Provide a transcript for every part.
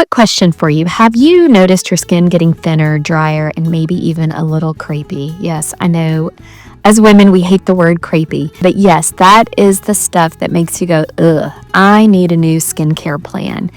quick question for you. Have you noticed your skin getting thinner, drier, and maybe even a little crepey? Yes, I know. As women, we hate the word crepey, but yes, that is the stuff that makes you go, ugh, I need a new skincare plan.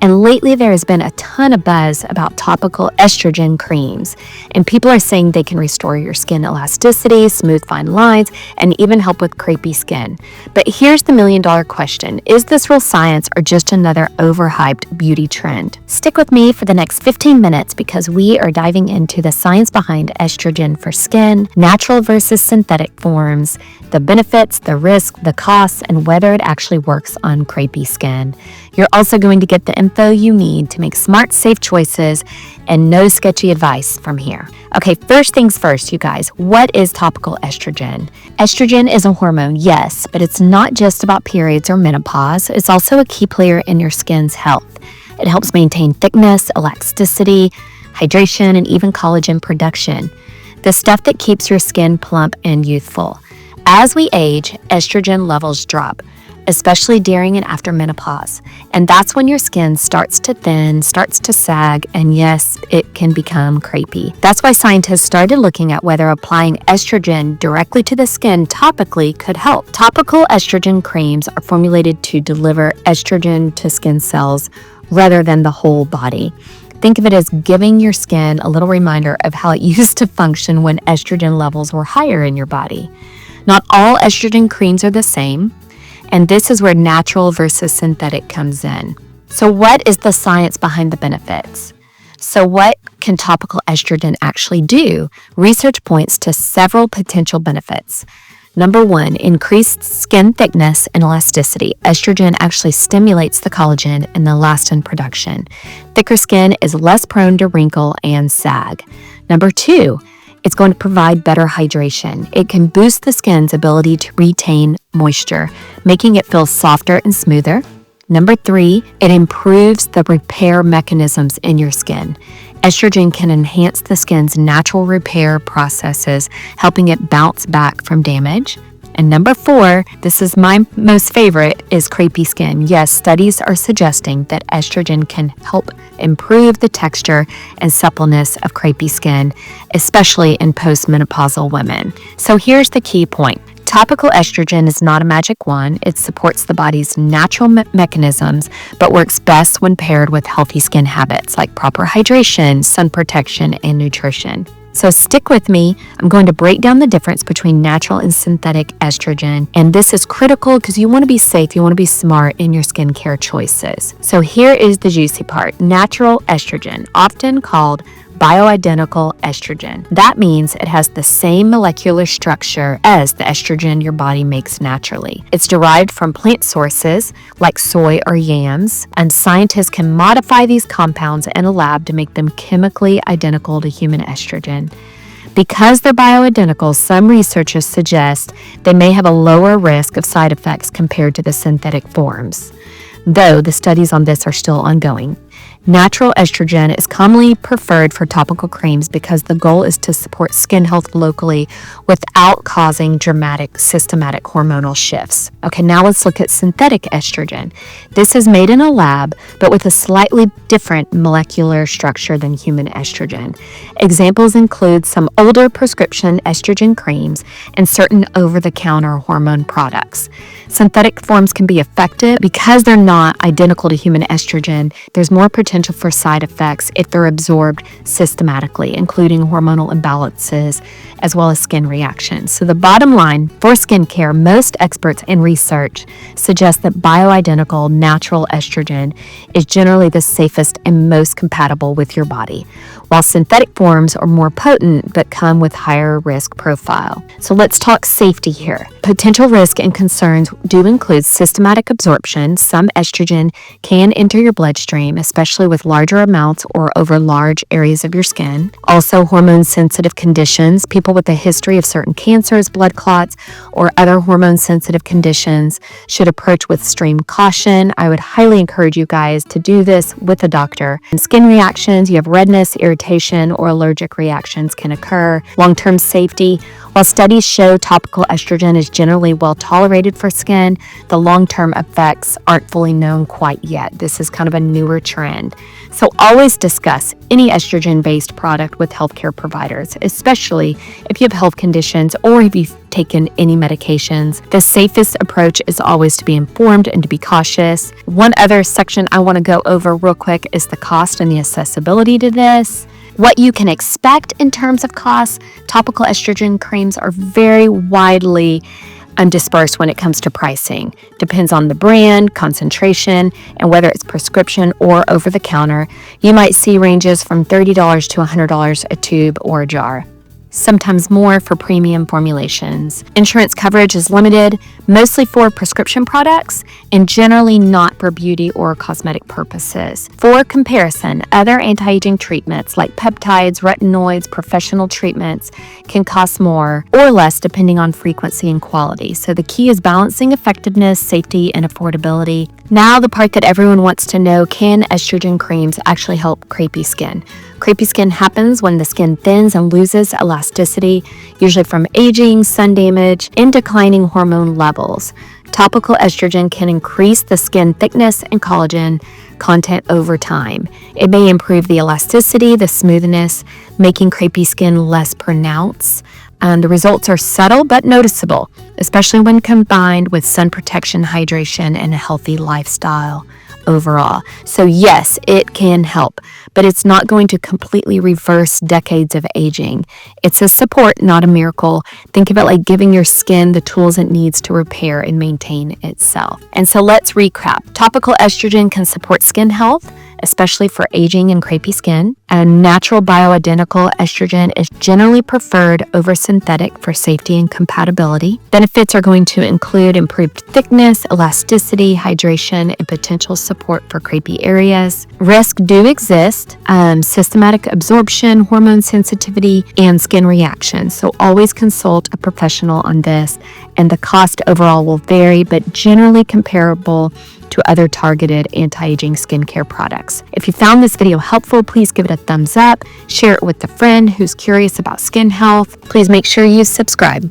And lately there has been a ton of buzz about topical estrogen creams, and people are saying they can restore your skin elasticity, smooth fine lines, and even help with crepey skin. But here's the million-dollar question. Is this real science or just another overhyped beauty trend? Stick with me for the next 15 minutes because we are diving into the science behind estrogen for skin, natural versus synthetic forms, the benefits, the risk, the costs, and whether it actually works on crepey skin. You're also going to get the info you need to make smart, safe choices and no sketchy advice from here. Okay, first things first, you guys. What is topical estrogen? Estrogen is a hormone, yes, but it's not just about periods or menopause. It's also a key player in your skin's health. It helps maintain thickness, elasticity, hydration, and even collagen production. The stuff that keeps your skin plump and youthful. As we age, estrogen levels drop, especially during and after menopause. And that's when your skin starts to thin, starts to sag, and yes, it can become crepey. That's why scientists started looking at whether applying estrogen directly to the skin topically could help. Topical estrogen creams are formulated to deliver estrogen to skin cells rather than the whole body. Think of it as giving your skin a little reminder of how it used to function when estrogen levels were higher in your body. Not all estrogen creams are the same, and this is where natural versus synthetic comes in. So what is the science behind the benefits? So what can topical estrogen actually do? Research points to several potential benefits. Number one, increased skin thickness and elasticity. Estrogen actually stimulates the collagen and elastin production. Thicker skin is less prone to wrinkle and sag. Number two, it's going to provide better hydration. It can boost the skin's ability to retain moisture, making it feel softer and smoother. Number three, it improves the repair mechanisms in your skin. Estrogen can enhance the skin's natural repair processes, helping it bounce back from damage. And number four, this is my most favorite, is crepey skin. Yes, studies are suggesting that estrogen can help improve the texture and suppleness of crepey skin, especially in postmenopausal women. So here's the key point. Topical estrogen is not a magic wand. It supports the body's natural mechanisms, but works best when paired with healthy skin habits like proper hydration, sun protection, and nutrition. So stick with me. I'm going to break down the difference between natural and synthetic estrogen. And this is critical because you want to be safe, you want to be smart in your skincare choices. So here is the juicy part. Natural estrogen, often called bioidentical estrogen. That means it has the same molecular structure as the estrogen your body makes naturally. It's derived from plant sources like soy or yams, and scientists can modify these compounds in a lab to make them chemically identical to human estrogen. Because they're bioidentical, some researchers suggest they may have a lower risk of side effects compared to the synthetic forms, though the studies on this are still ongoing. Natural estrogen is commonly preferred for topical creams because the goal is to support skin health locally without causing dramatic systematic hormonal shifts. Okay, now let's look at synthetic estrogen. This is made in a lab, but with a slightly different molecular structure than human estrogen. Examples include some older prescription estrogen creams and certain over-the-counter hormone products. Synthetic forms can be effective because they're not identical to human estrogen. There's more potential for side effects if they're absorbed systematically, including hormonal imbalances as well as skin reactions. So the bottom line for skincare, most experts in research suggest that bioidentical natural estrogen is generally the safest and most compatible with your body, while synthetic forms are more potent but come with higher risk profile. So let's talk safety here. Potential risk and concerns do include systematic absorption. Some estrogen can enter your bloodstream, especially with larger amounts or over large areas of your skin. Also, hormone-sensitive conditions. People with a history of certain cancers, blood clots, or other hormone-sensitive conditions should approach with extreme caution. I would highly encourage you guys to do this with a doctor. And skin reactions, you have redness, irritation, or allergic reactions can occur. Long-term safety. While studies show topical estrogen is generally well tolerated for skin, the long-term effects aren't fully known quite yet. This is kind of a newer trend. brand. So always discuss any estrogen-based product with healthcare providers, especially if you have health conditions or if you've taken any medications. The safest approach is always to be informed and to be cautious. One other section I want to go over real quick is the cost and the accessibility to this. What you can expect in terms of costs. Topical estrogen creams are very widely dispersed when it comes to pricing. Depends on the brand, concentration, and whether it's prescription or over the counter. You might see ranges from $30 to $100 a tube or a jar. Sometimes more for premium formulations. Insurance coverage is limited, mostly for prescription products, and generally not for beauty or cosmetic purposes. For comparison, other anti-aging treatments like peptides, retinoids, professional treatments can cost more or less depending on frequency and quality. So the key is balancing effectiveness, safety, and affordability. Now the part that everyone wants to know, can estrogen creams actually help crepey skin? Crepey skin happens when the skin thins and loses elasticity, usually from aging, sun damage, and declining hormone levels. Topical estrogen can increase the skin thickness and collagen content over time. It may improve the elasticity, the smoothness, making crepey skin less pronounced. The results are subtle but noticeable, especially when combined with sun protection, hydration, and a healthy lifestyle overall. So yes, it can help, but it's not going to completely reverse decades of aging. It's a support, not a miracle. Think of it like giving your skin the tools it needs to repair and maintain itself. And so let's recap. Topical estrogen can support skin health, especially for aging and crepey skin. And natural bioidentical estrogen is generally preferred over synthetic for safety and compatibility. Benefits are going to include improved thickness, elasticity, hydration, and potential support for crepey areas. Risks do exist, systematic absorption, hormone sensitivity, and skin reactions. So always consult a professional on this, and the cost overall will vary, but generally comparable to other targeted anti-aging skincare products. If you found this video helpful, please give it a thumbs up, share it with a friend who's curious about skin health. Please make sure you subscribe.